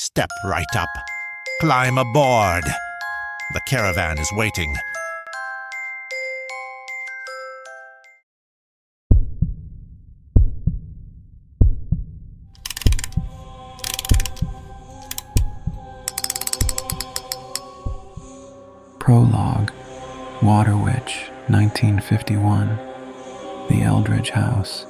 Step right up. Climb aboard. The caravan is waiting. Prologue, Waterwitch, 1951, the Eldridge House.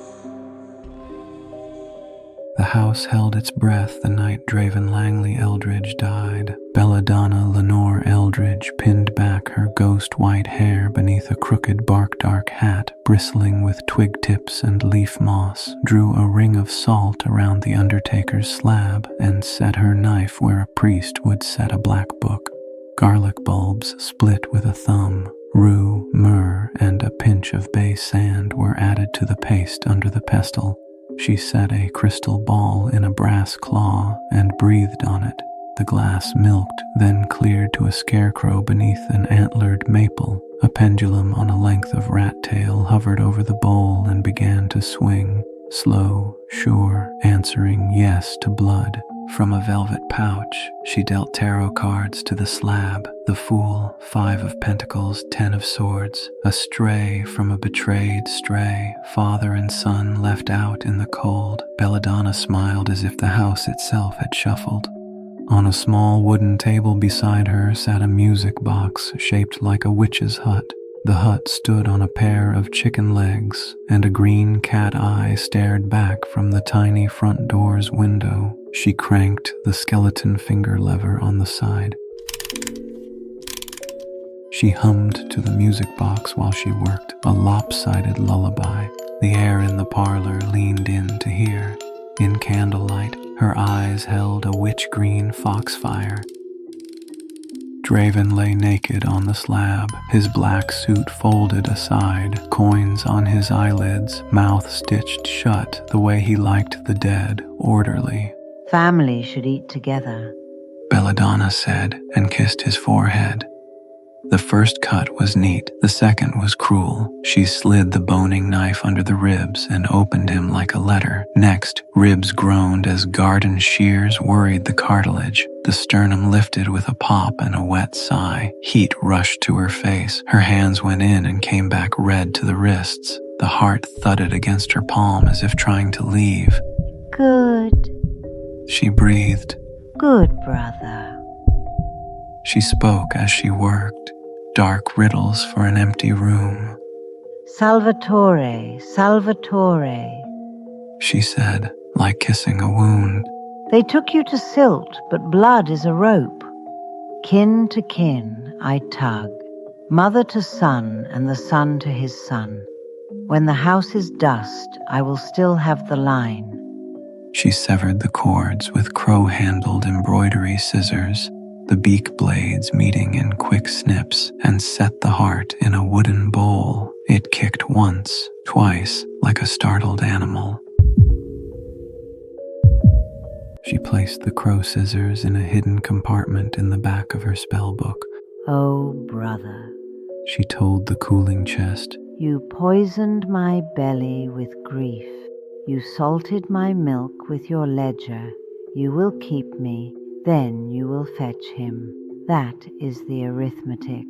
The house held its breath the night Draven Langley Eldridge died. Belladonna Lenore Eldridge pinned back her ghost-white hair beneath a crooked bark-dark hat, bristling with twig tips and leaf moss, drew a ring of salt around the undertaker's slab, and set her knife where a priest would set a black book. Garlic bulbs split with a thumb. Rue, myrrh, and a pinch of bay sand were added to the paste under the pestle. She set a crystal ball in a brass claw and breathed on it. The glass milked, then cleared to a scarecrow beneath an antlered maple. A pendulum on a length of rat tail hovered over the bowl and began to swing, slow, sure, answering yes to blood. From a velvet pouch, she dealt tarot cards to the slab. The Fool, 5 of Pentacles, 10 of Swords. A stray from a betrayed stray, father and son left out in the cold. Belladonna smiled as if the house itself had shuffled. On a small wooden table beside her sat a music box shaped like a witch's hut. The hut stood on a pair of chicken legs, and a green cat eye stared back from the tiny front door's window. She cranked the skeleton finger lever on the side. She hummed to the music box while she worked, a lopsided lullaby. The air in the parlor leaned in to hear. In candlelight, her eyes held a witch-green foxfire. Draven lay naked on the slab, his black suit folded aside, coins on his eyelids, mouth stitched shut the way he liked the dead, orderly. Family should eat together, Belladonna said, and kissed his forehead. The first cut was neat, the second was cruel. She slid the boning knife under the ribs and opened him like a letter. Next, ribs groaned as garden shears worried the cartilage. The sternum lifted with a pop and a wet sigh. Heat rushed to her face. Her hands went in and came back red to the wrists. The heart thudded against her palm as if trying to leave. Good. She breathed. Good, brother. She spoke as she worked. Dark riddles for an empty room. Salvatore, Salvatore. She said, like kissing a wound. They took you to Silt, but blood is a rope. Kin to kin, I tug. Mother to son, and the son to his son. When the house is dust, I will still have the line. She severed the cords with crow-handled embroidery scissors, the beak blades meeting in quick snips, and set the heart in a wooden bowl. It kicked once, twice, like a startled animal. She placed the crow scissors in a hidden compartment in the back of her spellbook. Oh, brother, She told the cooling chest. you poisoned my belly with grief. You salted my milk with your ledger. You will keep me, then you will fetch him. That is the arithmetic.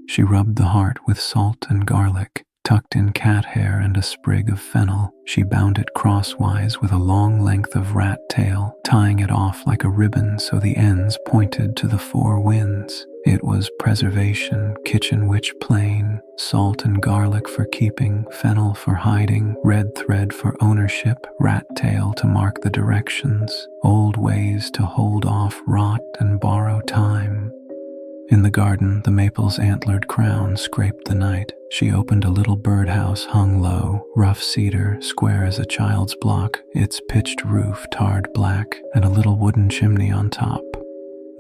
She rubbed the heart with salt and garlic, tucked in cat hair and a sprig of fennel. She bound it crosswise with a long length of rat tail, tying it off like a ribbon so the ends pointed to the 4 winds. It was preservation, kitchen witch plain, salt and garlic for keeping, fennel for hiding, red thread for ownership, rat tail to mark the directions, old ways to hold off rot and borrow time. In the garden, the maple's antlered crown scraped the night. She opened a little birdhouse hung low, rough cedar, square as a child's block, its pitched roof tarred black, and a little wooden chimney on top.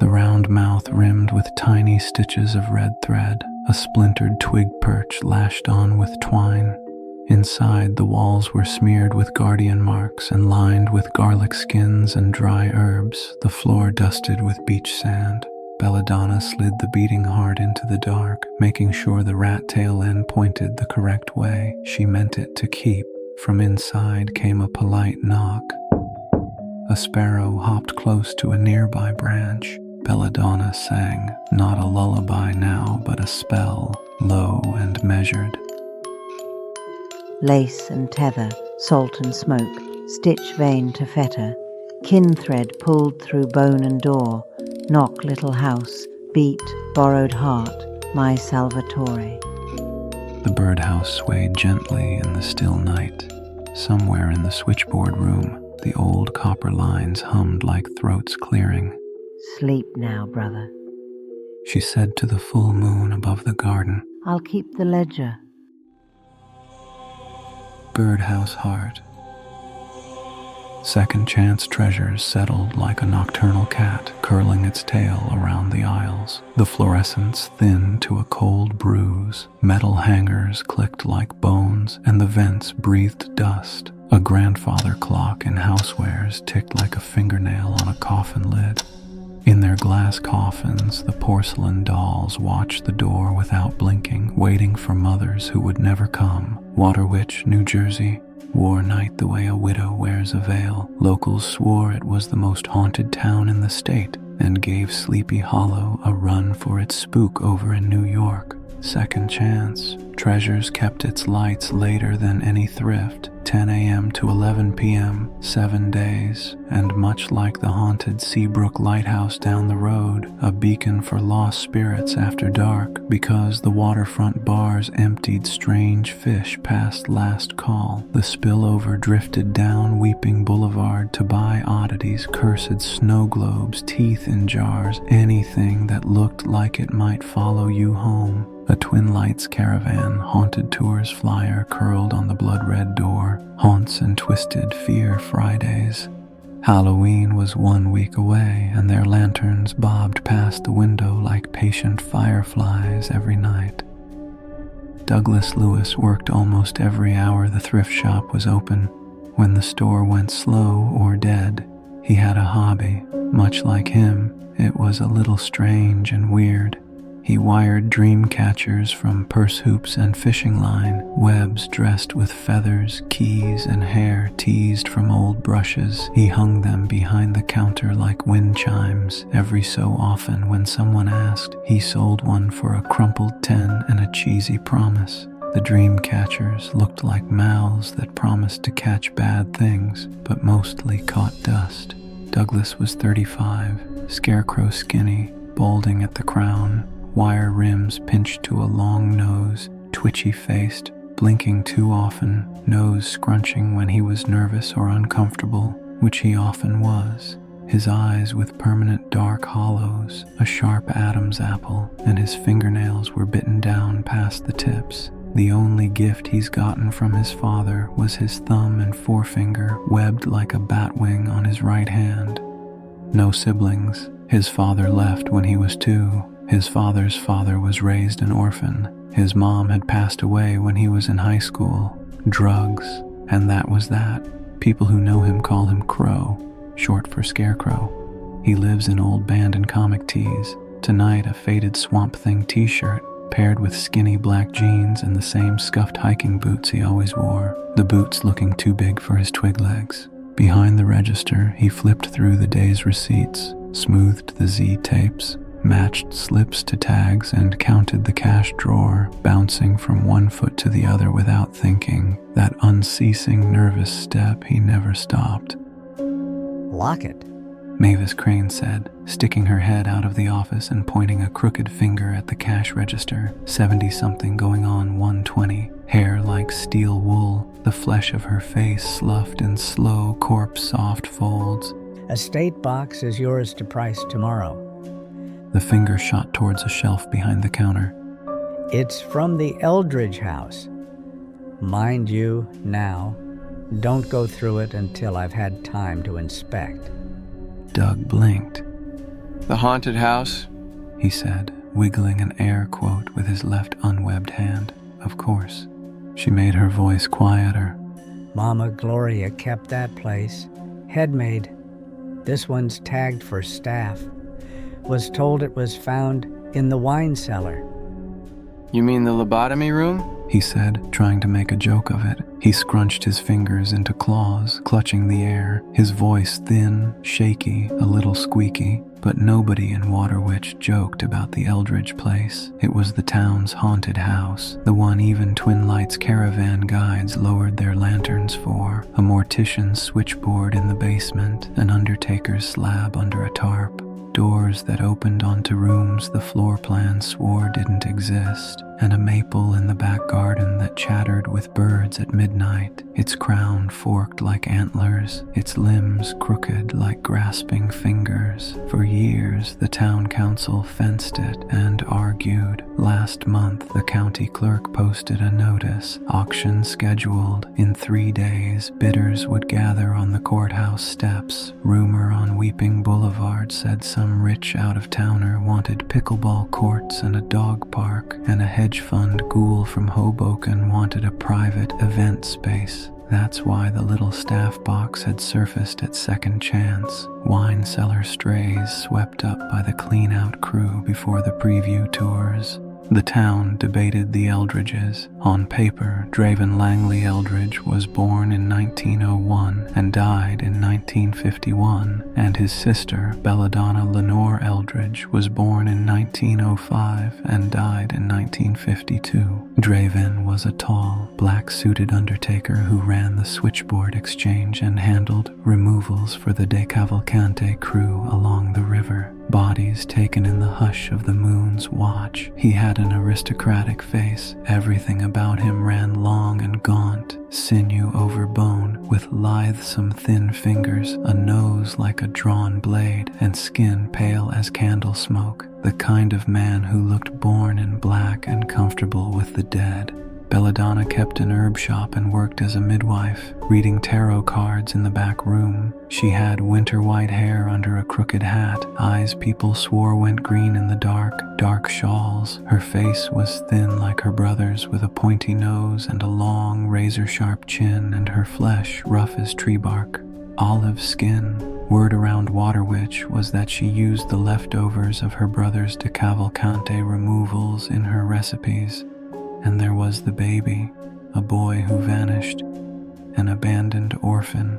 The round mouth rimmed with tiny stitches of red thread, a splintered twig perch lashed on with twine. Inside, the walls were smeared with guardian marks and lined with garlic skins and dry herbs, the floor dusted with beach sand. Belladonna slid the beating heart into the dark, making sure the rat tail end pointed the correct way. She meant it to keep. From inside came a polite knock. A sparrow hopped close to a nearby branch. Belladonna sang, not a lullaby now, but a spell, low and measured. Lace and tether, salt and smoke, stitch vein to fetter, kin thread pulled through bone and door, knock little house, beat, borrowed heart, my Salvatore. The birdhouse swayed gently in the still night. Somewhere in the switchboard room, the old copper lines hummed like throats clearing. Sleep now, brother. She said to the full moon above the garden. I'll keep the ledger. Birdhouse Heart. Second chance treasures settled like a nocturnal cat, curling its tail around the aisles. The fluorescents thinned to a cold bruise. Metal hangers clicked like bones, and the vents breathed dust. A grandfather clock in housewares ticked like a fingernail on a coffin lid. In their glass coffins, the porcelain dolls watched the door without blinking, waiting for mothers who would never come. Waterwitch, New Jersey. War night the way a widow wears a veil. Locals swore it was the most haunted town in the state and gave Sleepy Hollow a run for its spook over in New York. Second chance. Treasures kept its lights later than any thrift, 10 a.m. to 11 p.m., 7 days, and much like the haunted Seabrook lighthouse down the road, a beacon for lost spirits after dark, because the waterfront bars emptied strange fish past last call. The spillover drifted down Weeping Blvd to buy oddities, cursed snow globes, teeth in jars, anything that looked like it might follow you home. A Twin Lights caravan, haunted tours flyer curled on the blood-red door, haunts and twisted fear Fridays. Halloween was 1 week away, and their lanterns bobbed past the window like patient fireflies every night. Douglas Lewis worked almost every hour the thrift shop was open. When the store went slow or dead, he had a hobby. Much like him, it was a little strange and weird. He wired dream catchers from purse hoops and fishing line, webs dressed with feathers, keys, and hair teased from old brushes. He hung them behind the counter like wind chimes. Every so often, when someone asked, he sold one for a crumpled 10 and a cheesy promise. The dream catchers looked like mouths that promised to catch bad things, but mostly caught dust. Douglas was 35, scarecrow skinny, balding at the crown, wire rims pinched to a long nose, twitchy-faced, blinking too often, nose scrunching when he was nervous or uncomfortable, which he often was. His eyes with permanent dark hollows, a sharp Adam's apple, and his fingernails were bitten down past the tips. The only gift he's gotten from his father was his thumb and forefinger webbed like a batwing on his right hand. No siblings. His father left when he was 2. His father's father was raised an orphan. His mom had passed away when he was in high school. Drugs, and that was that. People who know him call him Crow, short for Scarecrow. He lives in old band and comic tees. Tonight, a faded Swamp Thing t-shirt, paired with skinny black jeans and the same scuffed hiking boots he always wore, the boots looking too big for his twig legs. Behind the register, he flipped through the day's receipts, smoothed the Z tapes, matched slips to tags, and counted the cash drawer, bouncing from one foot to the other without thinking, that unceasing nervous step he never stopped. Lock it, Mavis Crane said, sticking her head out of the office and pointing a crooked finger at the cash register. 70-something going on 120, hair like steel wool, the flesh of her face sloughed in slow, corpse-soft folds. Estate box is yours to price tomorrow. The finger shot towards a shelf behind the counter. It's from the Eldridge house. Mind you, now, don't go through it until I've had time to inspect. Doug blinked. The haunted house? He said, wiggling an air quote with his left unwebbed hand. Of course. She made her voice quieter. Mama Gloria kept that place. Headmaid. This one's tagged for staff. Was told it was found in the wine cellar. You mean the lobotomy room? he said, trying to make a joke of it. He scrunched his fingers into claws, clutching the air, his voice thin, shaky, a little squeaky. But nobody in Waterwitch joked about the Eldridge place. It was the town's haunted house, the one even Twin Lights caravan guides lowered their lanterns for, a mortician's switchboard in the basement, an undertaker's slab under a tarp, doors that opened onto rooms the floor plan swore didn't exist, and a maple in the back garden that chattered with birds at midnight, its crown forked like antlers, its limbs crooked like grasping fingers. For years, the town council fenced it and argued. Last month, the county clerk posted a notice, auction scheduled. In 3 days, bidders would gather on the courthouse steps. Rumor on Weeping Blvd said some rich out-of-towner wanted pickleball courts and a dog park, and a hedge fund ghoul from Hoboken wanted a private event space. That's why the little staff box had surfaced at Second Chance. Wine cellar strays swept up by the clean-out crew before the preview tours. The town debated the Eldridges. On paper, Draven Langley Eldridge was born in 1901 and died in 1951, and his sister, Belladonna Lenore Eldridge, was born in 1905 and died in 1952. Draven was a tall, black-suited undertaker who ran the switchboard exchange and handled removals for the De Cavalcante crew along the river. Bodies taken in the hush of the moon's watch. He had an aristocratic face. Everything about him ran long and gaunt, sinew over bone, with lithesome thin fingers, a nose like a drawn blade, and skin pale as candle smoke. The kind of man who looked born in black and comfortable with the dead. Belladonna kept an herb shop and worked as a midwife, reading tarot cards in the back room. She had winter white hair under a crooked hat, eyes people swore went green in the dark shawls. Her face was thin like her brother's, with a pointy nose and a long, razor-sharp chin, and her flesh rough as tree bark. Olive skin. Word around Waterwitch was that she used the leftovers of her brother's De Cavalcante removals in her recipes. And there was the baby, a boy who vanished, an abandoned orphan.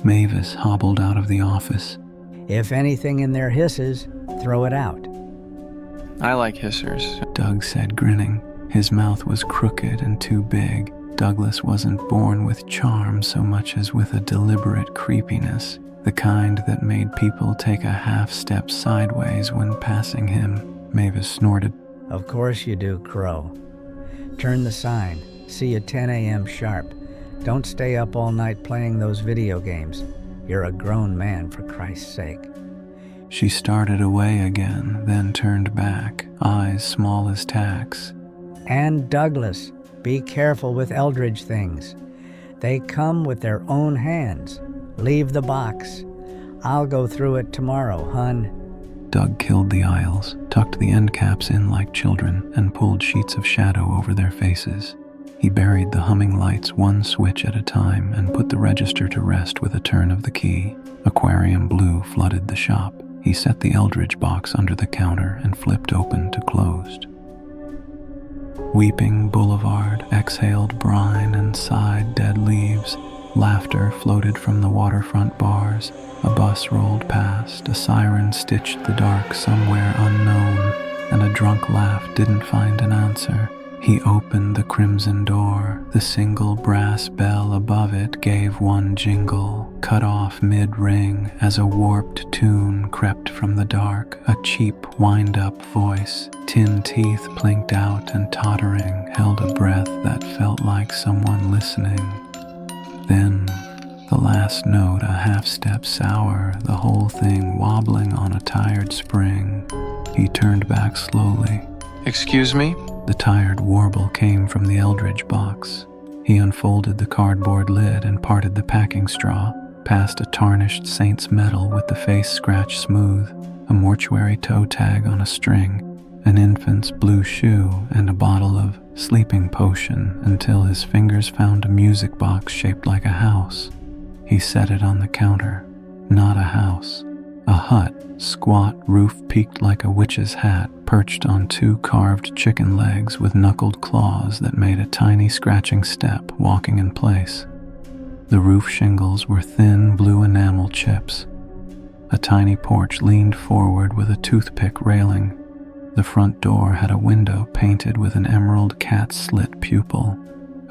Mavis hobbled out of the office. If anything in there hisses, throw it out. I like hissers. Doug said, grinning. His mouth was crooked and too big. Douglas wasn't born with charm so much as with a deliberate creepiness, the kind that made people take a half-step sideways when passing him. Mavis snorted. Of course you do, Crow. Turn the sign. See you 10 a.m. sharp. Don't stay up all night playing those video games. You're a grown man, for Christ's sake. She started away again, then turned back, eyes small as tacks. And Douglas, be careful with Eldridge things. They come with their own hands. Leave the box. I'll go through it tomorrow, hun. Doug killed the aisles, tucked the end caps in like children, and pulled sheets of shadow over their faces. He buried the humming lights one switch at a time and put the register to rest with a turn of the key. Aquarium blue flooded the shop. He set the Eldridge box under the counter and flipped open to closed. Weeping Blvd exhaled brine and sighed dead leaves. Laughter floated from the waterfront bars. A bus rolled past, a siren stitched the dark somewhere unknown, and a drunk laugh didn't find an answer. He opened the crimson door. The single brass bell above it gave one jingle, cut off mid-ring as a warped tune crept from the dark, a cheap wind-up voice. Tin teeth blinked out and tottering held a breath that felt like someone listening. Then, the last note, a half-step sour, the whole thing wobbling on a tired spring. He turned back slowly. Excuse me? The tired warble came from the Eldridge box. He unfolded the cardboard lid and parted the packing straw, past a tarnished saint's medal with the face scratched smooth, a mortuary toe tag on a string, an infant's blue shoe, and a bottle of sleeping potion, until his fingers found a music box shaped like a house. He set it on the counter. Not a house, A hut, squat, roof peaked like a witch's hat, perched on 2 carved chicken legs with knuckled claws that made a tiny scratching step walking in place. The roof shingles were thin blue enamel chips. A tiny porch leaned forward with a toothpick railing. The front door had a window painted with an emerald cat-slit pupil.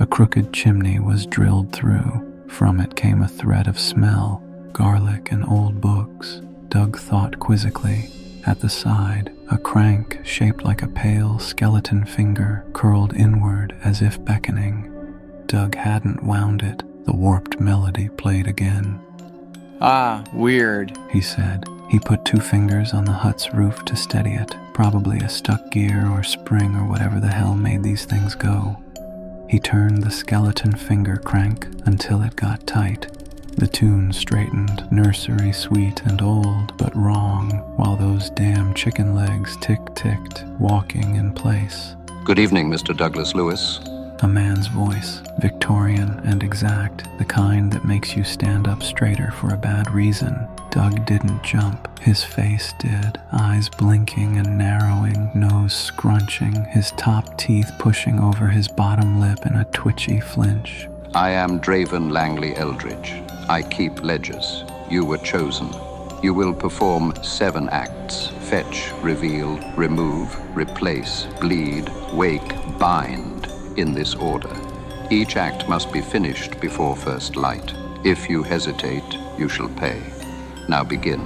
A crooked chimney was drilled through. From it came a thread of smell, garlic and old books. Doug thought quizzically. At the side, a crank shaped like a pale skeleton finger curled inward as if beckoning. Doug hadn't wound it. The warped melody played again. Ah, weird, he said. He put 2 fingers on the hut's roof to steady it, probably a stuck gear or spring or whatever the hell made these things go. He turned the skeleton finger crank until it got tight. The tune straightened, nursery sweet and old, but wrong, while those damn chicken legs ticked, walking in place. Good evening, Mr. Douglas Lewis. A man's voice, Victorian and exact, the kind that makes you stand up straighter for a bad reason. Doug didn't jump. His face did, eyes blinking and narrowing, nose scrunching, his top teeth pushing over his bottom lip in a twitchy flinch. I am Draven Langley Eldridge. I keep ledgers. You were chosen. You will perform 7 acts: fetch, reveal, remove, replace, bleed, wake, bind, in this order. Each act must be finished before first light. If you hesitate, you shall pay. Now begin.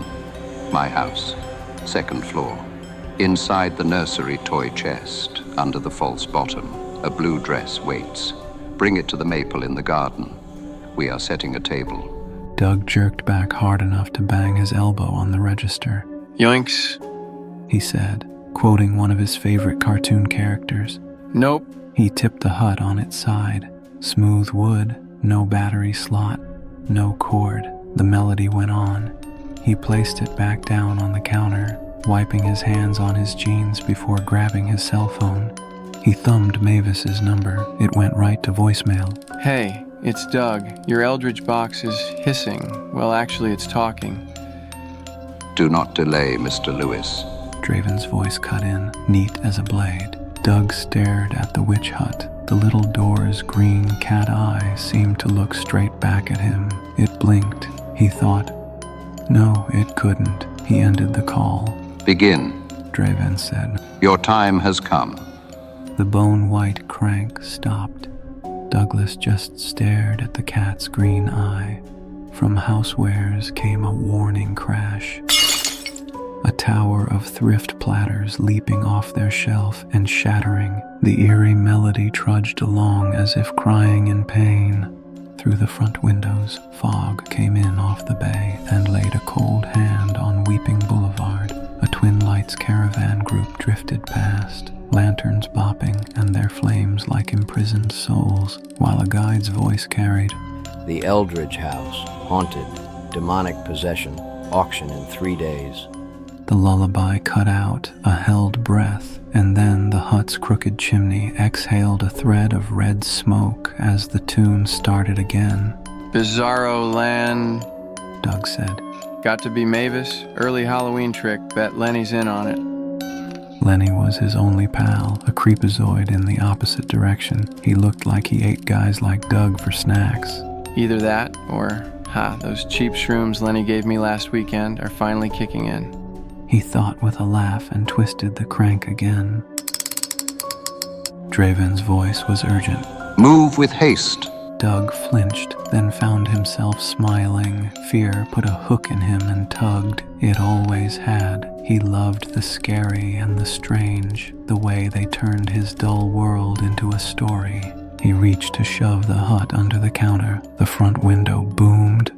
My house, 2nd floor. Inside the nursery toy chest, under the false bottom, a blue dress waits. Bring it to the maple in the garden. We are setting a table. Doug jerked back hard enough to bang his elbow on the register. Yoinks. He said, quoting one of his favorite cartoon characters. Nope. He tipped the hut on its side. Smooth wood, no battery slot, no cord. The melody went on. He placed it back down on the counter, wiping his hands on his jeans before grabbing his cell phone. He thumbed Mavis's number. It went right to voicemail. Hey, it's Doug. Your Eldridge box is hissing. Well, actually, it's talking. Do not delay, Mr. Lewis. Draven's voice cut in, neat as a blade. Doug stared at the witch hut. The little door's green cat eye seemed to look straight back at him. It blinked. He thought, no, it couldn't. He ended the call. Begin, Draven said. Your time has come. The bone-white crank stopped. Douglas just stared at the cat's green eye. From housewares came a warning crash. A tower of thrift platters leaping off their shelf and shattering. The eerie melody trudged along as if crying in pain. Through the front windows, fog came in off the bay and laid a cold hand on Weeping Blvd. A Twin Lights caravan group drifted past, lanterns bopping and their flames like imprisoned souls, while a guide's voice carried, The Eldridge House, haunted, demonic possession, auction in 3 days. The lullaby cut out, a held breath, and then the hut's crooked chimney exhaled a thread of red smoke as the tune started again. Bizarro land, Doug said. Got to be Mavis. Early Halloween trick. Bet Lenny's in on it. Lenny was his only pal, a creepazoid in the opposite direction. He looked like he ate guys like Doug for snacks. Either that or, those cheap shrooms Lenny gave me last weekend are finally kicking in. He thought with a laugh and twisted the crank again. Draven's voice was urgent. Move with haste. Doug flinched, then found himself smiling. Fear put a hook in him and tugged. It always had. He loved the scary and the strange, the way they turned his dull world into a story. He reached to shove the hut under the counter. The front window boomed.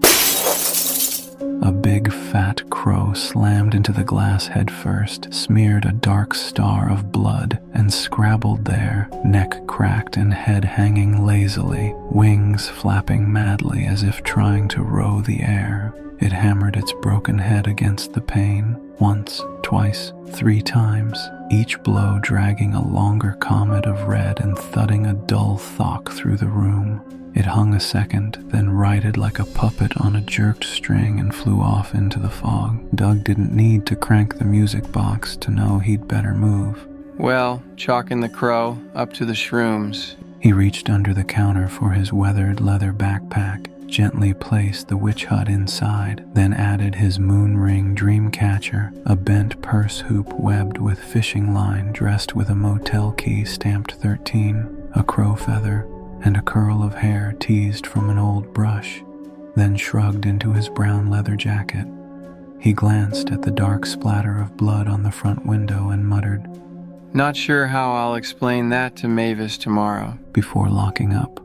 A big fat crow slammed into the glass head first, smeared a dark star of blood, and scrabbled there, neck cracked and head hanging lazily, wings flapping madly as if trying to row the air. It hammered its broken head against the pane, once, twice, 3 times, each blow dragging a longer comet of red and thudding a dull thock through the room. It hung a second, then righted like a puppet on a jerked string and flew off into the fog. Doug didn't need to crank the music box to know he'd better move. Well, chalking the crow up to the shrooms. He reached under the counter for his weathered leather backpack, gently placed the witch hut inside, then added his moon ring dream catcher, a bent purse hoop webbed with fishing line dressed with a motel key stamped 13, a crow feather, and a curl of hair teased from an old brush, then shrugged into his brown leather jacket. He glanced at the dark splatter of blood on the front window and muttered, Not sure how I'll explain that to Mavis tomorrow. Before locking up.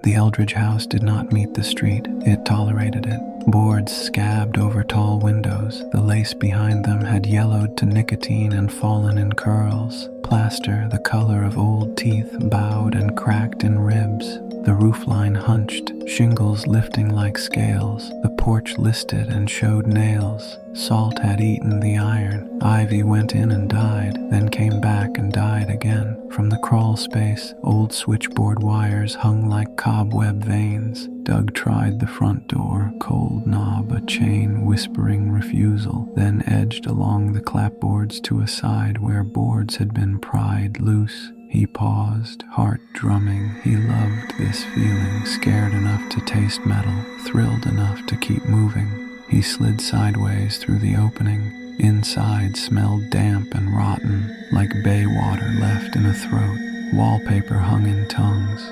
The Eldridge house did not meet the street. It tolerated it. Boards scabbed over tall windows. The lace behind them had yellowed to nicotine and fallen in curls. Plaster, the color of old teeth, bowed and cracked in ribs. The roofline hunched, shingles lifting like scales. The porch listed and showed nails. Salt had eaten the iron. Ivy went in and died, then came back and died again. From the crawl space, old switchboard wires hung like cobweb veins. Doug tried the front door, cold knob, a chain whispering refusal, then edged along the clapboards to a side where boards had been pried loose. He paused, heart drumming. He loved this feeling, scared enough to taste metal, thrilled enough to keep moving. He slid sideways through the opening. Inside smelled damp and rotten, like bay water left in a throat. Wallpaper hung in tongues.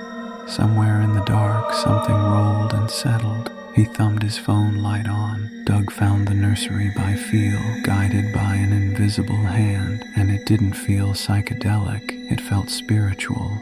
Somewhere in the dark, something rolled and settled. He thumbed his phone light on. Doug found the nursery by feel, guided by an invisible hand, and it didn't feel psychedelic, it felt spiritual.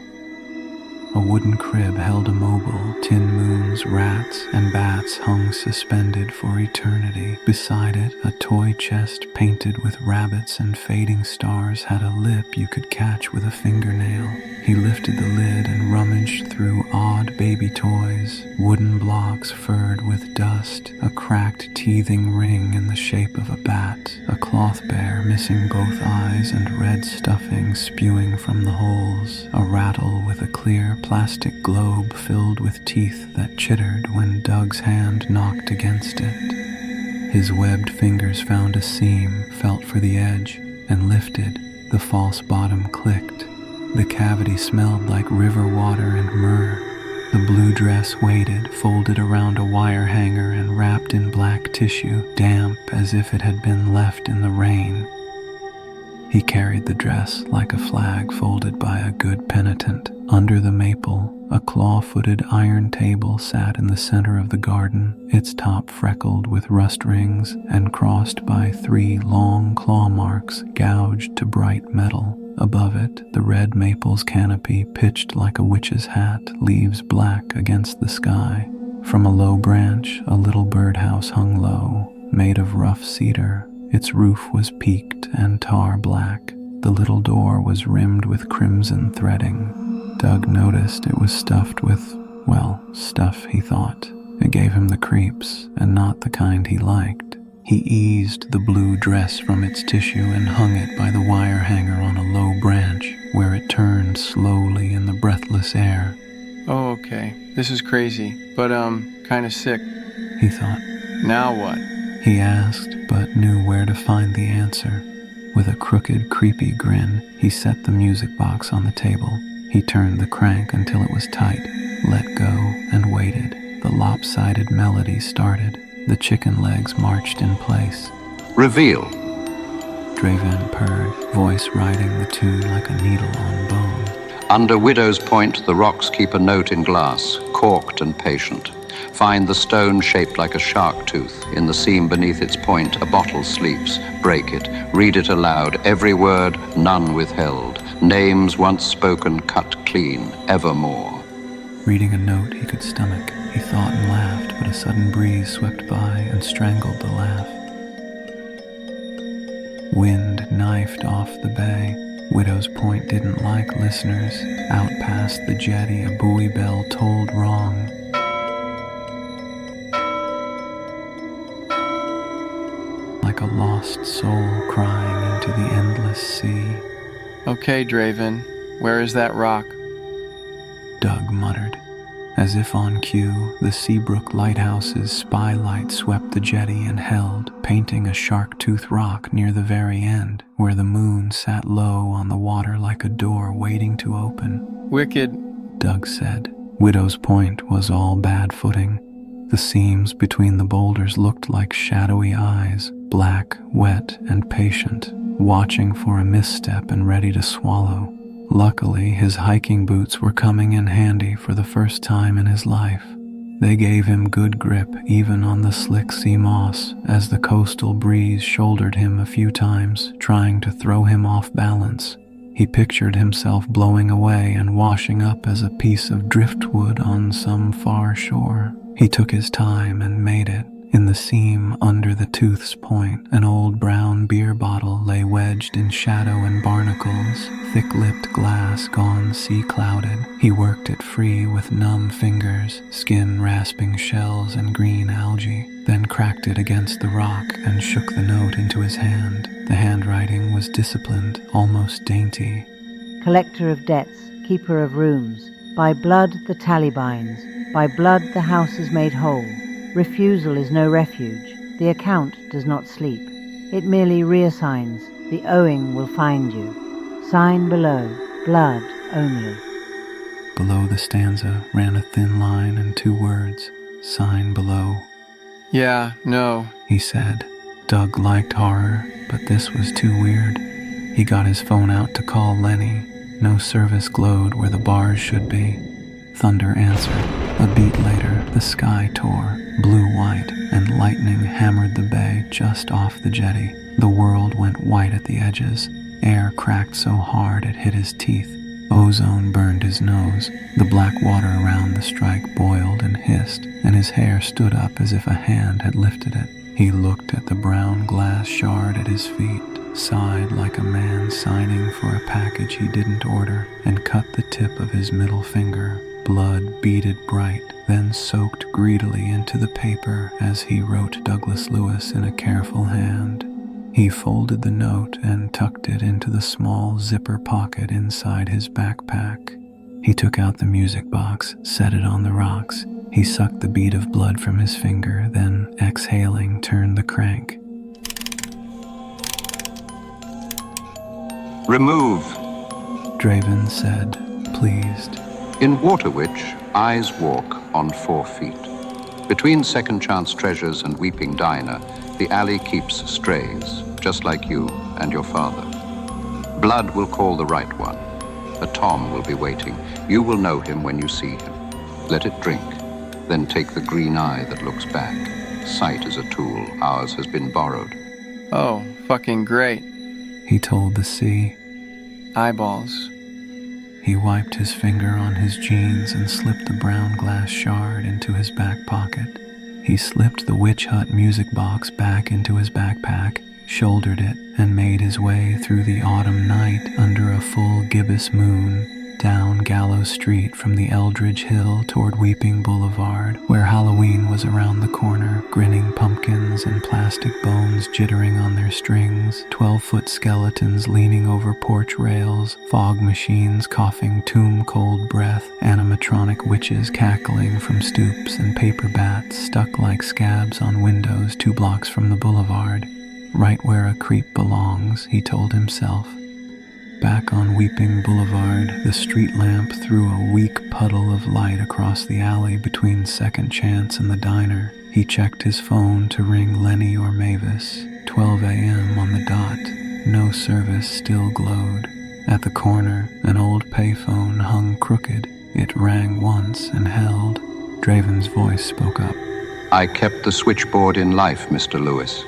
A wooden crib held immobile. Tin moons, rats, and bats hung suspended for eternity. Beside it, a toy chest painted with rabbits and fading stars had a lip you could catch with a fingernail. He lifted the lid and rummaged through odd baby toys, wooden blocks furred with dust, a cracked teething ring in the shape of a bat, a cloth bear missing both eyes and red stuffing spewing from the holes, a rattle with a clear plastic globe filled with teeth that chittered when Doug's hand knocked against it. His webbed fingers found a seam, felt for the edge, and lifted. The false bottom clicked. The cavity smelled like river water and myrrh. The blue dress waited, folded around a wire hanger and wrapped in black tissue, damp as if it had been left in the rain. He carried the dress like a flag folded by a good penitent. Under the maple, a claw-footed iron table sat in the center of the garden, its top freckled with rust rings and crossed by 3 long claw marks gouged to bright metal. Above it, the red maple's canopy pitched like a witch's hat, leaves black against the sky. From a low branch, a little birdhouse hung low, made of rough cedar. Its roof was peaked and tar black. The little door was rimmed with crimson threading. Doug noticed it was stuffed with, well, stuff he thought. It gave him the creeps, and not the kind he liked. He eased the blue dress from its tissue and hung it by the wire hanger on a low branch, where it turned slowly in the breathless air. Oh, okay. This is crazy, but kinda sick. He thought. Now what? He asked, but knew where to find the answer. With a crooked, creepy grin, he set the music box on the table. He turned the crank until it was tight, let go, and waited. The lopsided melody started. The chicken legs marched in place. Reveal. Draven purred, voice riding the tune like a needle on bone. Under Widow's Point, the rocks keep a note in glass, corked and patient. Find the stone shaped like a shark tooth. In the seam beneath its point, a bottle sleeps. Break it. Read it aloud. Every word, none withheld. Names once spoken, cut clean. Evermore. Reading a note he could stomach. He thought and laughed, but a sudden breeze swept by and strangled the laugh. Wind knifed off the bay. Widow's Point didn't like listeners. Out past the jetty, a buoy bell tolled wrong. Like a lost soul crying into the endless sea. Okay, Draven, where is that rock? Doug muttered. As if on cue, the Seabrook lighthouse's spy light swept the jetty and held, painting a shark-tooth rock near the very end, where the moon sat low on the water like a door waiting to open. Wicked, Doug said. Widow's Point was all bad footing. The seams between the boulders looked like shadowy eyes, black, wet, and patient, watching for a misstep and ready to swallow. Luckily, his hiking boots were coming in handy for the first time in his life. They gave him good grip even on the slick sea moss as the coastal breeze shouldered him a few times, trying to throw him off balance. He pictured himself blowing away and washing up as a piece of driftwood on some far shore. He took his time and made it. In the seam under the tooth's point, an old brown beer bottle lay wedged in shadow and barnacles, thick-lipped glass gone sea-clouded. He worked it free with numb fingers, skin rasping shells and green algae, then cracked it against the rock and shook the note into his hand. The handwriting was disciplined, almost dainty. Collector of debts, keeper of rooms. By blood the tally binds, by blood the house is made whole. Refusal is no refuge, the account does not sleep. It merely reassigns, the owing will find you. Sign below, blood only. Below the stanza ran a thin line and 2 words, sign below. Yeah, no, He said. Doug liked horror, but this was too weird. He got his phone out to call Lenny. No service glowed where the bars should be. Thunder answered. A beat later, the sky tore, blue-white, and lightning hammered the bay just off the jetty. The world went white at the edges. Air cracked so hard it hit his teeth. Ozone burned his nose. The black water around the strike boiled and hissed, and his hair stood up as if a hand had lifted it. He looked at the brown glass shard at his feet, sighed like a man signing for a package he didn't order, and cut the tip of his middle finger. Blood beaded bright, then soaked greedily into the paper as he wrote Douglas Lewis in a careful hand. He folded the note and tucked it into the small zipper pocket inside his backpack. He took out the music box, set it on the rocks. He sucked the bead of blood from his finger, then, exhaling, turned the crank. Remove. Draven said, pleased. In Waterwitch, eyes walk on 4 feet. Between Second Chance Treasures and Weeping Diner, the alley keeps strays, just like you and your father. Blood will call the right one. A Tom will be waiting. You will know him when you see him. Let it drink, then take the green eye that looks back. Sight is a tool. Ours has been borrowed. Oh, fucking great. He told the sea. Eyeballs. He wiped his finger on his jeans and slipped the brown glass shard into his back pocket. He slipped the Witch Hut music box back into his backpack, shouldered it, and made his way through the autumn night under a full gibbous moon, down Gallows Street from the Eldridge Hill toward Weeping Blvd, where Halloween was around the corner, grinning pumpkins and plastic bones jittering on their strings, 12-foot skeletons leaning over porch rails, fog machines coughing tomb-cold breath, animatronic witches cackling from stoops, and paper bats stuck like scabs on windows 2 blocks from the boulevard. Right where a creep belongs, he told himself. Back on Weeping Blvd, the street lamp threw a weak puddle of light across the alley between Second Chance and the diner. He checked his phone to ring Lenny or Mavis. 12 a.m. on the dot. No service still glowed. At the corner, an old payphone hung crooked. It rang once and held. Draven's voice spoke up. I kept the switchboard in life, Mr. Lewis.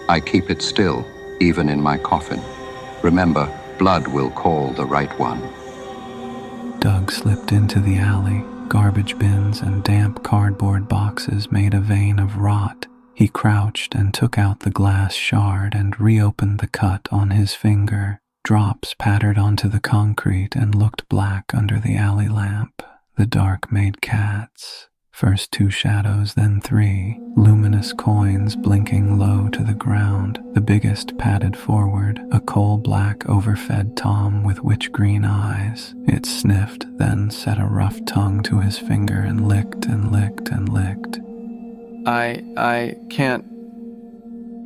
I keep it still, even in my coffin. Remember, blood will call the right one. Doug slipped into the alley. Garbage bins and damp cardboard boxes made a vein of rot. He crouched and took out the glass shard and reopened the cut on his finger. Drops pattered onto the concrete and looked black under the alley lamp. The dark made cats. First 2 shadows, then 3, luminous coins blinking low to the ground. The biggest padded forward, a coal-black overfed tom with witch-green eyes. It sniffed, then set a rough tongue to his finger and licked and licked and licked. I can't.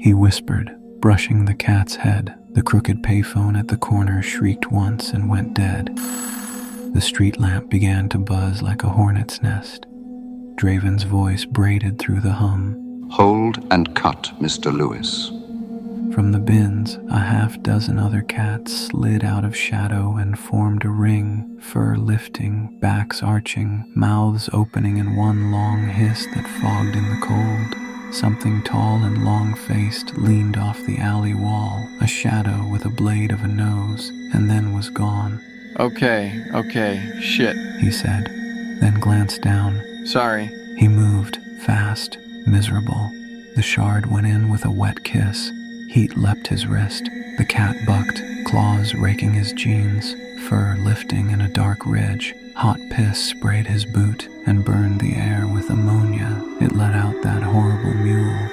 He whispered, brushing the cat's head. The crooked payphone at the corner shrieked once and went dead. The street lamp began to buzz like a hornet's nest. Draven's voice braided through the hum. Hold and cut, Mr. Lewis. From the bins, a half-dozen other cats slid out of shadow and formed a ring, fur lifting, backs arching, mouths opening in one long hiss that fogged in the cold. Something tall and long-faced leaned off the alley wall, a shadow with a blade of a nose, and then was gone. Okay, shit. He said, then glanced down. Sorry. He moved, fast, miserable. The shard went in with a wet kiss. Heat leapt his wrist. The cat bucked, claws raking his jeans, fur lifting in a dark ridge. Hot piss sprayed his boot and burned the air with ammonia. It let out that horrible mule.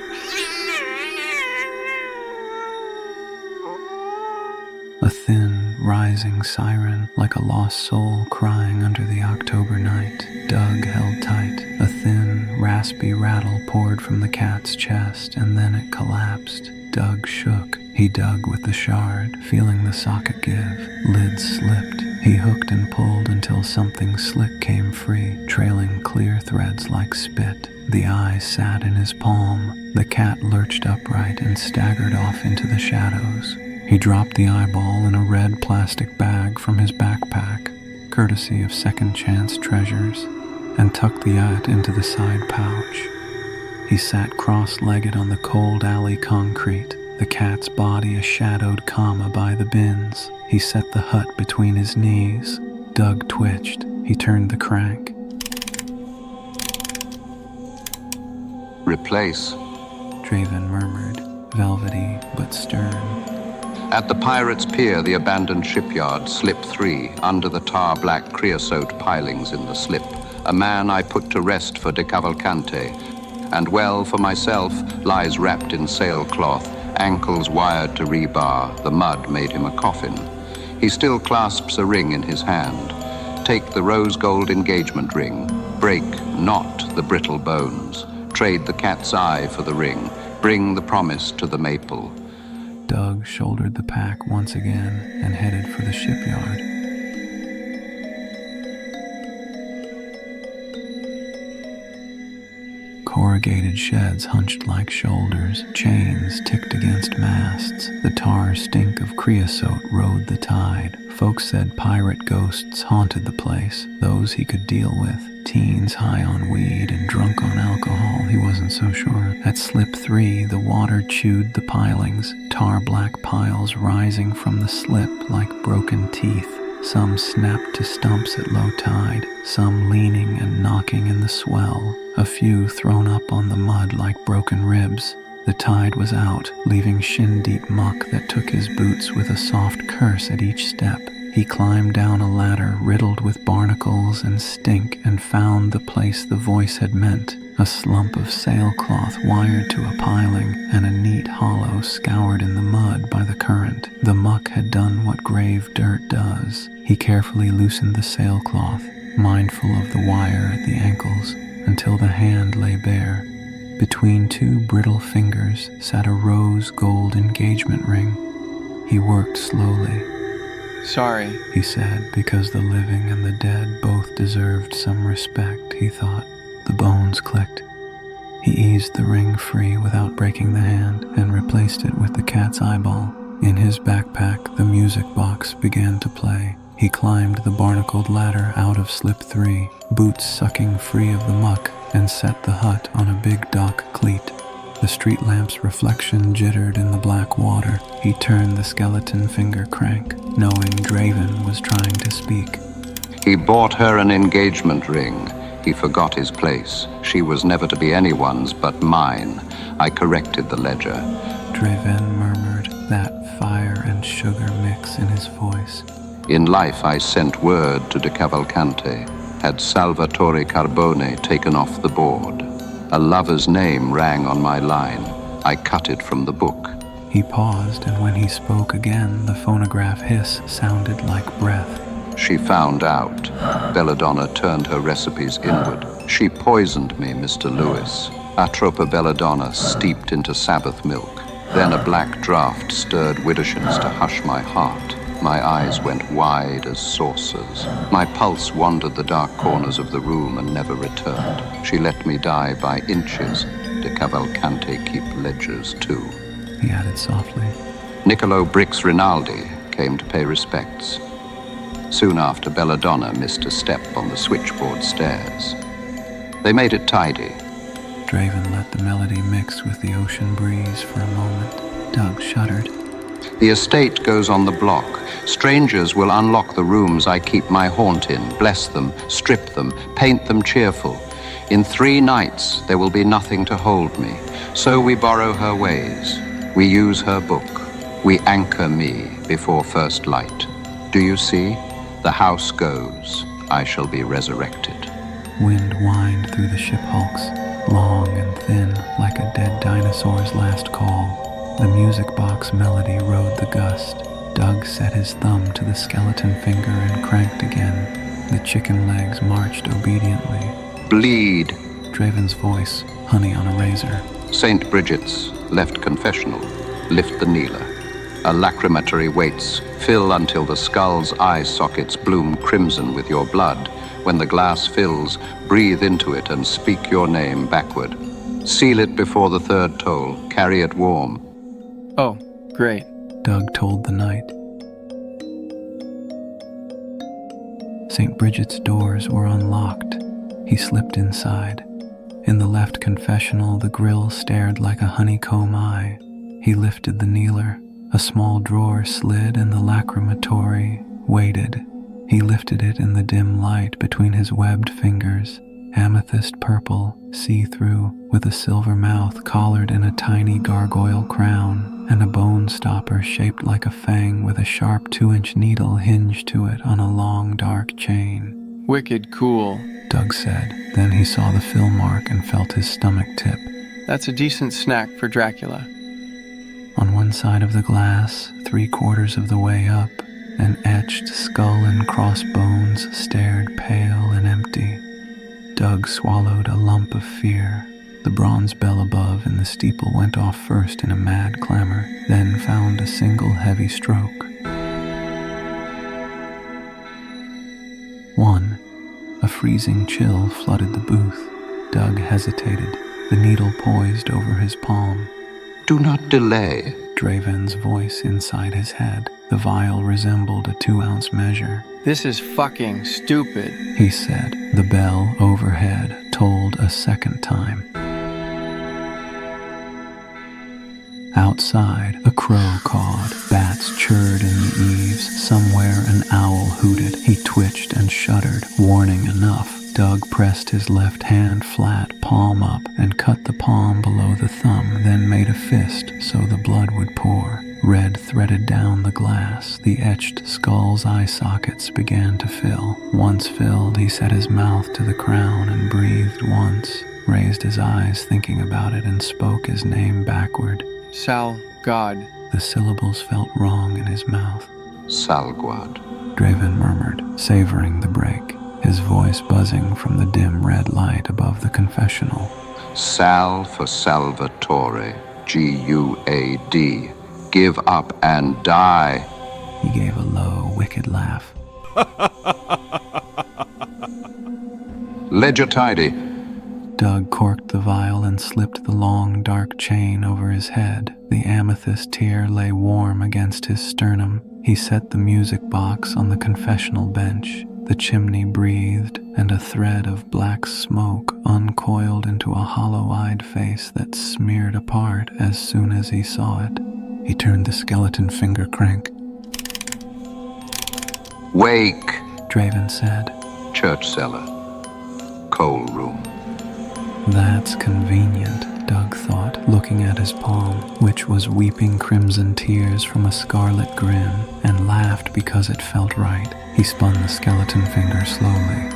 A thin, rising siren, like a lost soul crying under the October night. Doug held tight. A thin, raspy rattle poured from the cat's chest, and then it collapsed. Doug shook. He dug with the shard, feeling the socket give. Lids slipped. He hooked and pulled until something slick came free, trailing clear threads like spit. The eye sat in his palm. The cat lurched upright and staggered off into the shadows. He dropped the eyeball in a red plastic bag from his backpack, courtesy of Second Chance Treasures, and tucked the yacht into the side pouch. He sat cross-legged on the cold alley concrete, the cat's body a shadowed comma by the bins. He set the hut between his knees. Doug twitched. He turned the crank. Replace. Draven murmured, velvety but stern. At the Pirates' Pier, the abandoned shipyard, slip 3, under the tar-black creosote pilings in the slip, a man I put to rest for De Cavalcante, and well for myself lies wrapped in sailcloth, ankles wired to rebar. The mud made him a coffin. He still clasps a ring in his hand. Take the rose gold engagement ring. Break not the brittle bones. Trade the cat's eye for the ring. Bring the promise to the maple. Doug shouldered the pack once again and headed for the shipyard. Corrugated sheds hunched like shoulders, chains ticked against masts. The tar stink of creosote rode the tide. Folks said pirate ghosts haunted the place, those he could deal with. Teens high on weed and drunk on alcohol, he wasn't so sure. At slip 3, the water chewed the pilings, tar-black piles rising from the slip like broken teeth. Some snapped to stumps at low tide, some leaning and knocking in the swell, a few thrown up on the mud like broken ribs. The tide was out, leaving shin-deep muck that took his boots with a soft curse at each step. He climbed down a ladder riddled with barnacles and stink and found the place the voice had meant, a slump of sailcloth wired to a piling and a neat hollow scoured in the mud by the current. The muck had done what grave dirt does. He carefully loosened the sailcloth, mindful of the wire at the ankles, until the hand lay bare. Between 2 brittle fingers sat a rose gold engagement ring. He worked slowly. Sorry, he said, because the living and the dead both deserved some respect, he thought. The bones clicked. He eased the ring free without breaking the hand and replaced it with the cat's eyeball. In his backpack, the music box began to play. He climbed the barnacled ladder out of slip 3, boots sucking free of the muck, and set the hut on a big dock cleat. The street lamp's reflection jittered in the black water. He turned the skeleton finger crank, knowing Draven was trying to speak. He bought her an engagement ring. He forgot his place. She was never to be anyone's but mine. I corrected the ledger. Draven murmured, that fire and sugar mix in his voice. In life I sent word to De Cavalcante. Had Salvatore Carbone taken off the board? A lover's name rang on my line. I cut it from the book. He paused, and when he spoke again, the phonograph hiss sounded like breath. She found out. Belladonna turned her recipes inward. She poisoned me, Mr. Lewis. Atropa belladonna steeped into Sabbath milk. Then a black draught stirred widdershins to hush my heart. My eyes went wide as saucers. My pulse wandered the dark corners of the room and never returned. She let me die by inches. De Cavalcante keep ledgers too. He added softly. Niccolo Brix Rinaldi came to pay respects. Soon after, Belladonna missed a step on the switchboard stairs. They made it tidy. Draven let the melody mix with the ocean breeze for a moment. Doug shuddered. The estate goes on the block. Strangers will unlock the rooms I keep my haunt in, bless them, strip them, paint them cheerful. In 3 nights there will be nothing to hold me. So we borrow her ways. We use her book. We anchor me before first light. Do you see? The house goes. I shall be resurrected. Wind whined through the ship hulks, long and thin, like a dead dinosaur's last call. The music box melody rode the gust. Doug set his thumb to the skeleton finger and cranked again. The chicken legs marched obediently. Bleed. Draven's voice, honey on a razor. St. Bridget's, left confessional. Lift the kneeler. A lacrimatory waits. Fill until the skull's eye sockets bloom crimson with your blood. When the glass fills, breathe into it and speak your name backward. Seal it before the 3rd toll. Carry it warm. Oh, great. Doug told the knight. St. Bridget's doors were unlocked. He slipped inside. In the left confessional, the grill stared like a honeycomb eye. He lifted the kneeler. A small drawer slid in the lacrimatory, waited. He lifted it in the dim light between his webbed fingers, amethyst purple, see-through, with a silver mouth collared in a tiny gargoyle crown, and a bone stopper shaped like a fang with a sharp 2-inch needle hinged to it on a long dark chain. Wicked cool, Doug said. Then he saw the fill mark and felt his stomach tip. That's a decent snack for Dracula. On one side of the glass, 3/4 of the way up, an etched skull and crossbones stared pale and empty. Doug swallowed a lump of fear. The bronze bell above in the steeple went off first in a mad clamor, then found a single heavy stroke. 1. A freezing chill flooded the booth. Doug hesitated, the needle poised over his palm. Do not delay. Draven's voice inside his head. The vial resembled a 2-ounce measure. This is fucking stupid, he said. The bell overhead tolled a second time. Outside, a crow cawed. Bats chirred in the eaves. Somewhere an owl hooted. He twitched and shuddered. Warning enough. Doug pressed his left hand flat, palm up, and cut the palm below the thumb, then made a fist so the blood would pour. Red threaded down the glass. The etched skull's eye sockets began to fill. Once filled, he set his mouth to the crown and breathed once, raised his eyes thinking about it, and spoke his name backward. Sal, God. The syllables felt wrong in his mouth. Salguad. Draven murmured, savoring the break, his voice buzzing from the dim red light above the confessional. Sal for Salvatore. G-U-A-D. Give up and die. He gave a low, wicked laugh. Ledger tidy. Doug corked the vial and slipped the long, dark chain over his head. The amethyst tear lay warm against his sternum. He set the music box on the confessional bench. The chimney breathed, and a thread of black smoke uncoiled into a hollow-eyed face that smeared apart as soon as he saw it. He turned the skeleton finger crank. Wake. Draven said. Church cellar. Coal room. That's convenient, Doug thought, looking at his palm, which was weeping crimson tears from a scarlet grin, and laughed because it felt right. He spun the skeleton finger slowly.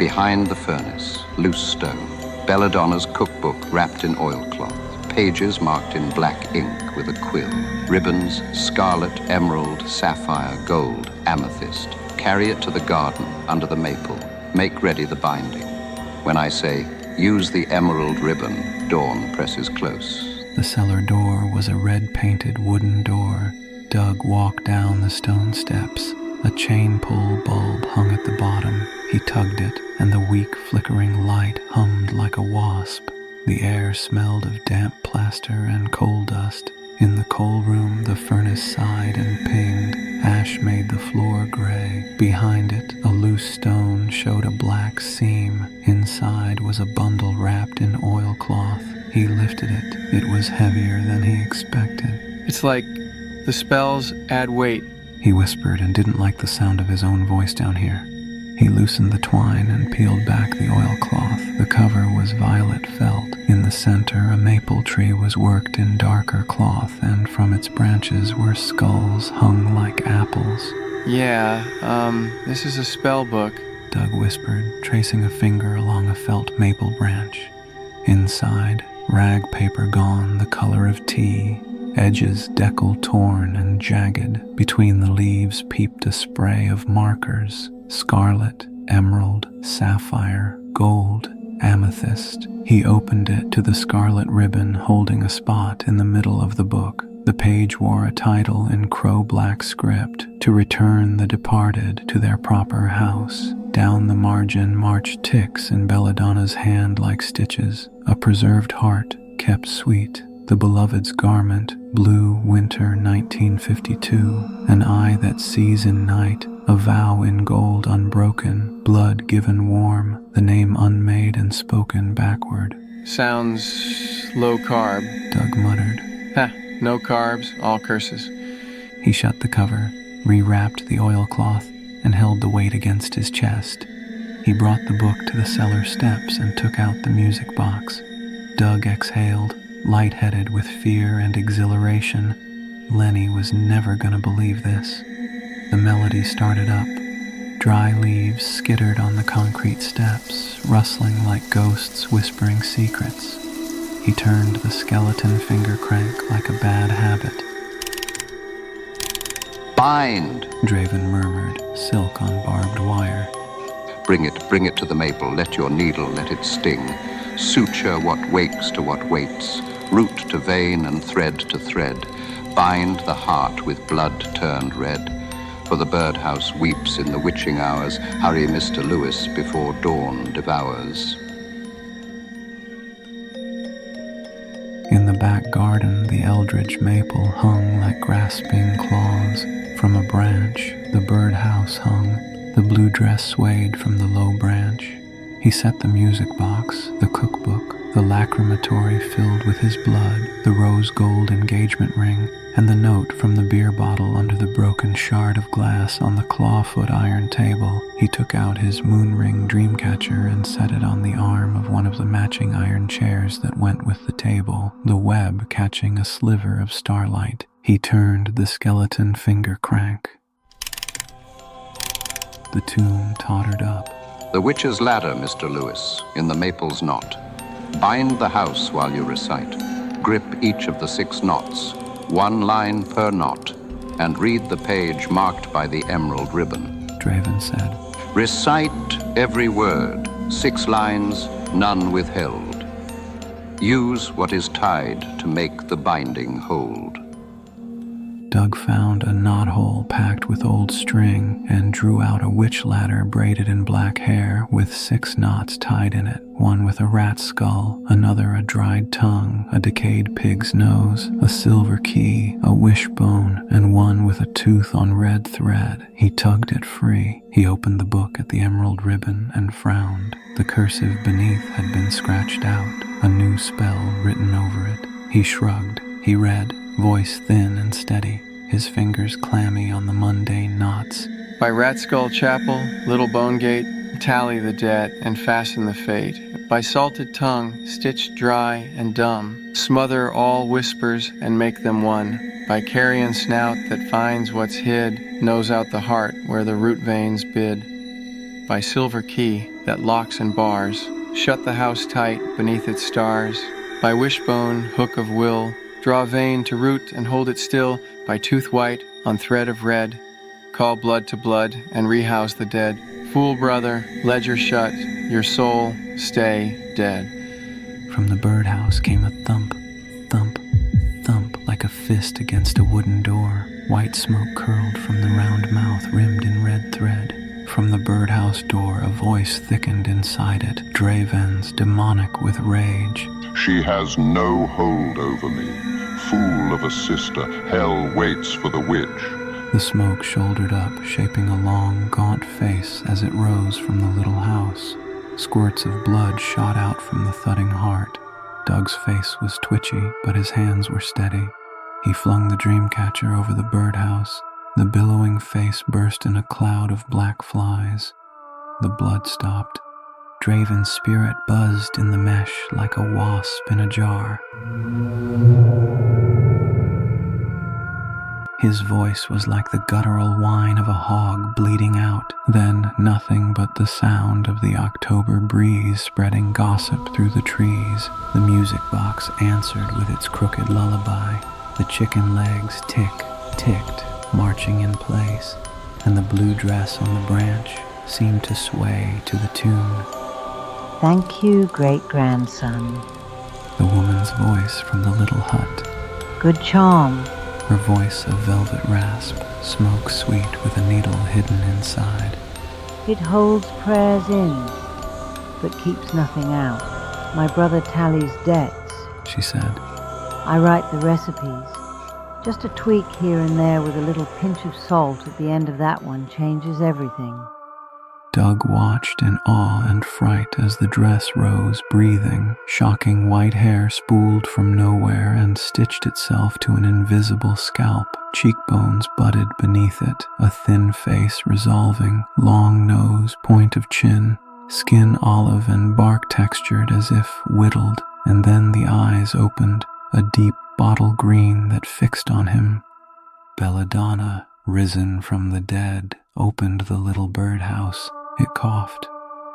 Behind the furnace, loose stone. Belladonna's cookbook wrapped in oilcloth. Pages marked in black ink with a quill. Ribbons, scarlet, emerald, sapphire, gold, amethyst. Carry it to the garden under the maple. Make ready the binding. When I say, use the emerald ribbon, dawn presses close. The cellar door was a red-painted wooden door. Doug walked down the stone steps. A chain pull bulb hung at the bottom. He tugged it, and the weak flickering light hummed like a wasp. The air smelled of damp plaster and coal dust. In the coal room, the furnace sighed and pinged. Ash made the floor gray. Behind it, a loose stone showed a black seam. Inside was a bundle wrapped in oilcloth. He lifted it. It was heavier than he expected. It's like the spells add weight. He whispered and didn't like the sound of his own voice down here. He loosened the twine and peeled back the oilcloth. The cover was violet felt. In the center, a maple tree was worked in darker cloth, and from its branches were skulls hung like apples. Yeah, this is a spell book. Doug whispered, tracing a finger along a felt maple branch. Inside, rag paper gone the color of tea, edges decal torn and jagged. Between the leaves peeped a spray of markers, scarlet, emerald, sapphire, gold, amethyst. He opened it to the scarlet ribbon holding a spot in the middle of the book. The page wore a title in crow-black script, "To return the departed to their proper house." Down the margin marched ticks in Belladonna's hand like stitches. A preserved heart, kept sweet. The beloved's garment, blue winter 1952. An eye that sees in night, a vow in gold unbroken. Blood given warm, the name unmade and spoken backward. Sounds low carb. Doug muttered. Ha, no carbs, all curses. He shut the cover, rewrapped the oilcloth, and held the weight against his chest. He brought the book to the cellar steps and took out the music box. Doug exhaled, lightheaded with fear and exhilaration. Lenny was never going to believe this. The melody started up. Dry leaves skittered on the concrete steps, rustling like ghosts whispering secrets. He turned the skeleton finger crank like a bad habit. Bind! Draven murmured, silk on barbed wire. Bring it to the maple. Let your needle, let it sting. Suture what wakes to what waits. Root to vein and thread to thread. Bind the heart with blood turned red. For the birdhouse weeps in the witching hours. Hurry Mr. Lewis before dawn devours. In the back garden, the Eldridge maple hung like grasping claws. From a branch, the birdhouse hung. The blue dress swayed from the low branch. He set the music box, the cookbook, the lacrimatory filled with his blood, the rose gold engagement ring, and the note from the beer bottle under the broken shard of glass on the clawfoot iron table. He took out his moonring dreamcatcher and set it on the arm of one of the matching iron chairs that went with the table, the web catching a sliver of starlight. He turned the skeleton finger crank. The tune tottered up. The witch's ladder, Mr. Lewis, in the maple's knot. Bind the house while you recite. Grip each of the 6 knots, 1 line per knot, and read the page marked by the emerald ribbon. Draven said. Recite every word, 6 lines, none withheld. Use what is tied to make the binding hold. Doug found a knothole packed with old string and drew out a witch ladder braided in black hair with 6 knots tied in it, one with a rat's skull, another a dried tongue, a decayed pig's nose, a silver key, a wishbone, and one with a tooth on red thread. He tugged it free. He opened the book at the emerald ribbon and frowned. The cursive beneath had been scratched out, a new spell written over it. He shrugged. He read, voice thin and steady, his fingers clammy on the mundane knots. By Rat Skull Chapel, Little Bone Gate, tally the debt and fasten the fate. By salted tongue, stitched dry and dumb, smother all whispers and make them one. By carrion snout that finds what's hid, knows out the heart where the root veins bid. by silver key that locks and bars, shut the house tight beneath its stars, by wishbone, hook of will, draw vein to root and hold it still, by tooth white on thread of red, call blood to blood and rehouse the dead. Fool brother, ledger shut, your soul stay dead. From the birdhouse came a thump, thump, thump, like a fist against a wooden door. White smoke curled from the round mouth rimmed in red thread. From the birdhouse door a voice thickened inside it, Draven's, demonic with rage. She has no hold over me. Fool of a sister, hell waits for the witch. The smoke shouldered up, shaping a long, gaunt face as it rose from the little house. Squirts of blood shot out from the thudding heart. Doug's face was twitchy, but his hands were steady. He flung the dream catcher over the birdhouse. The billowing face burst in a cloud of black flies. The blood stopped. Draven's spirit buzzed in the mesh like a wasp in a jar. His voice was like the guttural whine of a hog bleeding out, then nothing but the sound of the October breeze spreading gossip through the trees. The music box answered with its crooked lullaby. The chicken legs ticked, marching in place, and the blue dress on the branch seemed to sway to the tune. Thank you, great-grandson. The woman's voice from the little hut. Good charm. Her voice of velvet rasp, smoke sweet with a needle hidden inside. It holds prayers in, but keeps nothing out. My brother tallies debts, she said. I write the recipes. Just a tweak here and there with a little pinch of salt at the end of that one changes everything. Doug watched in awe and fright as the dress rose, breathing. Shocking white hair spooled from nowhere and stitched itself to an invisible scalp. Cheekbones budded beneath it, a thin face resolving, long nose, point of chin, skin olive and bark textured as if whittled, and then the eyes opened, a deep bottle green that fixed on him. Belladonna, risen from the dead, opened the little birdhouse. It coughed.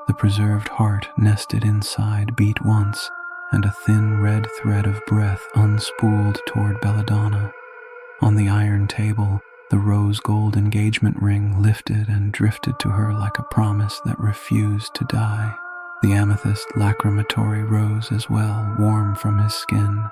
The preserved heart nested inside beat once, and a thin red thread of breath unspooled toward Belladonna. On the iron table, the rose-gold engagement ring lifted and drifted to her like a promise that refused to die. The amethyst lacrimatory rose as well, warm from his skin.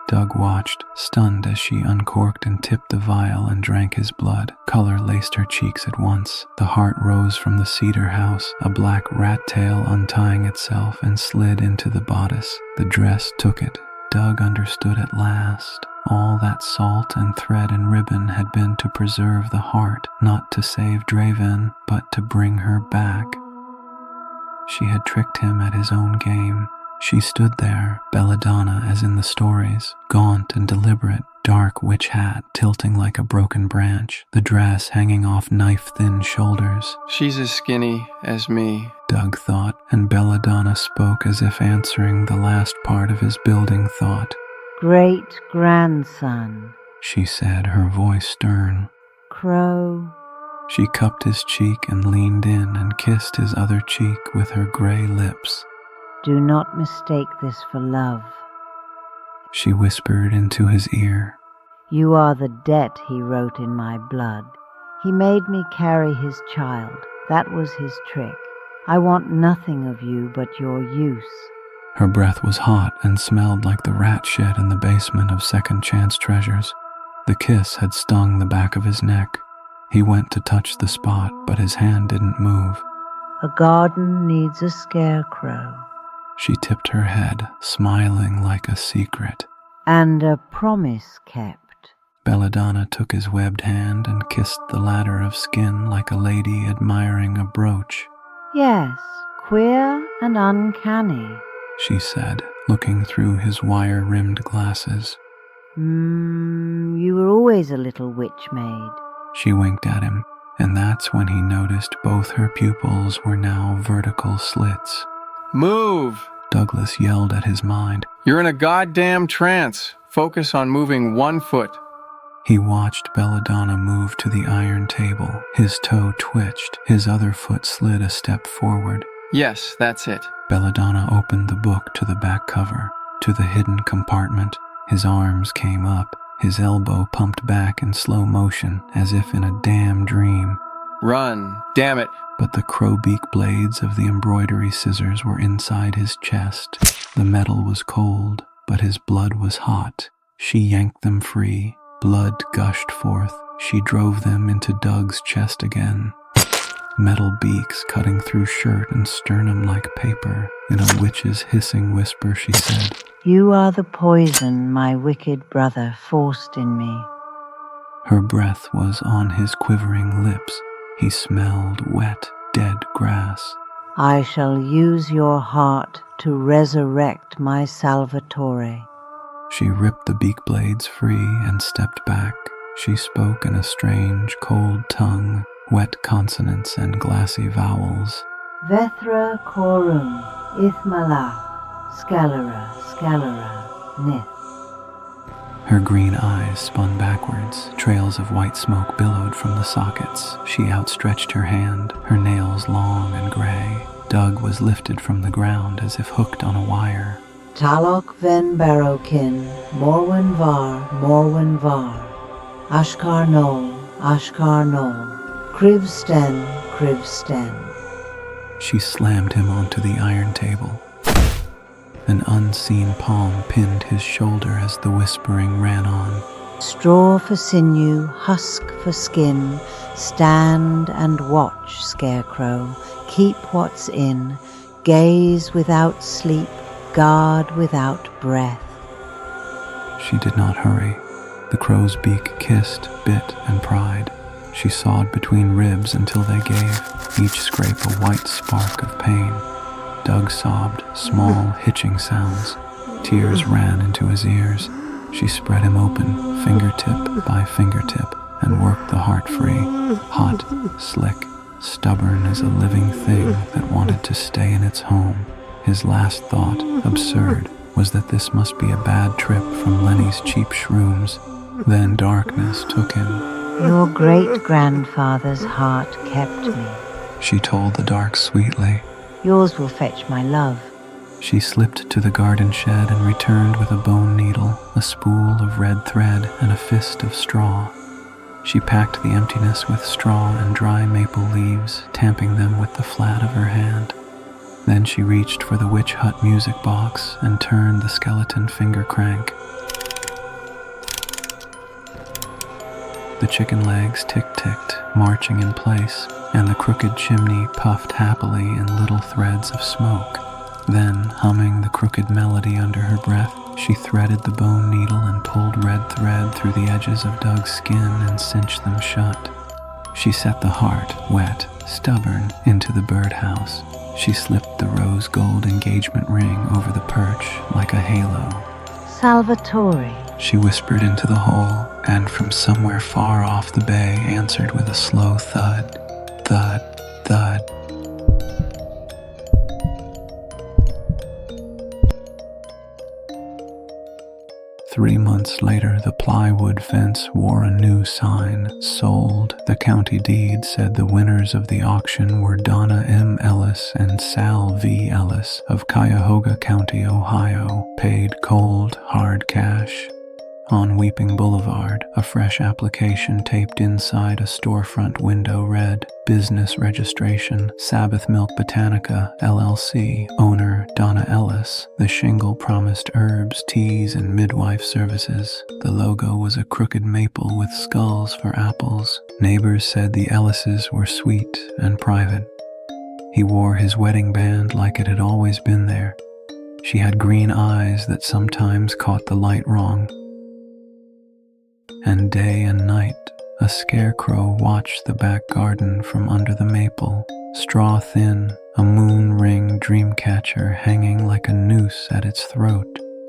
Doug watched, stunned as she uncorked and tipped the vial and drank his blood. Color laced her cheeks at once. The heart rose from the cedar house, a black rat tail untying itself and slid into the bodice. The dress took it. Doug understood at last. All that salt and thread and ribbon had been to preserve the heart, not to save Draven, but to bring her back. She had tricked him at his own game. She stood there, Belladonna as in the stories, gaunt and deliberate, dark witch hat tilting like a broken branch, the dress hanging off knife-thin shoulders. She's as skinny as me, Doug thought, and Belladonna spoke as if answering the last part of his building thought. Great-grandson, she said, her voice stern. Crow. She cupped his cheek and leaned in and kissed his other cheek with her gray lips. Do not mistake this for love. She whispered into his ear. You are the debt he wrote in my blood. He made me carry his child. That was his trick. I want nothing of you but your use. Her breath was hot and smelled like the rat shit in the basement of Second Chance Treasures. The kiss had stung the back of his neck. He went to touch the spot, but his hand didn't move. A garden needs a scarecrow. She tipped her head, smiling like a secret. And a promise kept. Belladonna took his webbed hand and kissed the ladder of skin like a lady admiring a brooch. Yes, queer and uncanny, she said, looking through his wire-rimmed glasses. You were always a little witch maid. She winked at him, and that's when he noticed both her pupils were now vertical slits. Move! Douglas yelled at his mind. You're in a goddamn trance. Focus on moving 1 foot. He watched Belladonna move to the iron table. His toe twitched. His other foot slid a step forward. Yes, that's it. Belladonna opened the book to the back cover, to the hidden compartment. His arms came up. His elbow pumped back in slow motion, as if in a damn dream. Run, damn it. But the crowbeak blades of the embroidery scissors were inside his chest. The metal was cold, but his blood was hot. She yanked them free. Blood gushed forth. She drove them into Doug's chest again. Metal beaks cutting through shirt and sternum like paper. In a witch's hissing whisper, she said, "You are the poison my wicked brother forced in me." Her breath was on his quivering lips. He smelled wet, dead grass. "I shall use your heart to resurrect my Salvatore." She ripped the beak blades free and stepped back. She spoke in a strange, cold tongue, wet consonants and glassy vowels. "Vethra corum, ithmalach, scalera, scalera, nith." Her green eyes spun backwards. Trails of white smoke billowed from the sockets. She outstretched her hand, her nails long and gray. Doug was lifted from the ground as if hooked on a wire. "Talok ven barokin, morwen var, ashkar nol, krivsten, krivsten." She slammed him onto the iron table. An unseen palm pinned his shoulder as the whispering ran on. "Straw for sinew, husk for skin, stand and watch, scarecrow, keep what's in, gaze without sleep, guard without breath." She did not hurry. The crow's beak kissed, bit, and pried. She sawed between ribs until they gave, each scrape a white spark of pain. Doug sobbed, small, hitching sounds. Tears ran into his ears. She spread him open, fingertip by fingertip, and worked the heart free, hot, slick, stubborn as a living thing that wanted to stay in its home. His last thought, absurd, was that this must be a bad trip from Lenny's cheap shrooms. Then darkness took him. "Your great-grandfather's heart kept me. She told the dark sweetly. Yours will fetch my love." She slipped to the garden shed and returned with a bone needle, a spool of red thread, and a fist of straw. She packed the emptiness with straw and dry maple leaves, tamping them with the flat of her hand. Then she reached for the witch hut music box and turned the skeleton finger crank. The chicken legs tick-ticked, marching in place, and the crooked chimney puffed happily in little threads of smoke. Then, humming the crooked melody under her breath, she threaded the bone needle and pulled red thread through the edges of Doug's skin and cinched them shut. She set the heart, wet, stubborn, into the birdhouse. She slipped the rose gold engagement ring over the perch like a halo. "Salvatore." She whispered into the hole, and from somewhere far off the bay answered with a slow thud, thud, thud. Three months later, the plywood fence wore a new sign, sold. The county deed said the winners of the auction were Donna M. Ellis and Sal V. Ellis of Cuyahoga County, Ohio, paid cold, hard cash. On Weeping Blvd, a fresh application taped inside a storefront window read, "Business registration, Sabbath Milk Botanica, LLC, owner Donna Ellis." The shingle promised herbs, teas, and midwife services. The logo was a crooked maple with skulls for apples. Neighbors said the Ellises were sweet and private. He wore his wedding band like it had always been there. She had green eyes that sometimes caught the light wrong. And day and night, a scarecrow watched the back garden from under the maple, straw thin, a moon ring dream catcher hanging like a noose at its throat,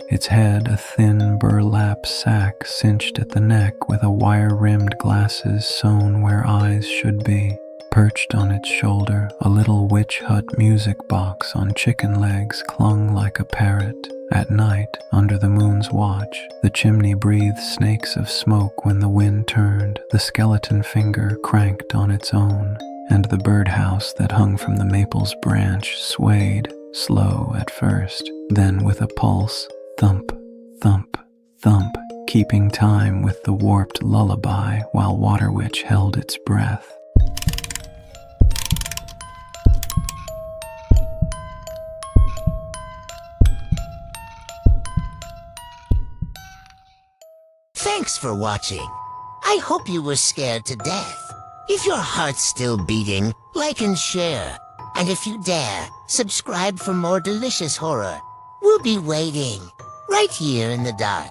its head a thin burlap sack cinched at the neck with a wire-rimmed glasses sewn where eyes should be. Perched on its shoulder, a little witch hut music box on chicken legs clung like a parrot. At night, under the moon's watch, the chimney breathed snakes of smoke when the wind turned. The skeleton finger cranked on its own, and the birdhouse that hung from the maple's branch swayed, slow at first, then with a pulse, thump, thump, thump, keeping time with the warped lullaby while Waterwitch held its breath. Thanks for watching. I hope you were scared to death. If your heart's still beating, like and share. And if you dare, subscribe for more delicious horror. We'll be waiting, right here in the dark.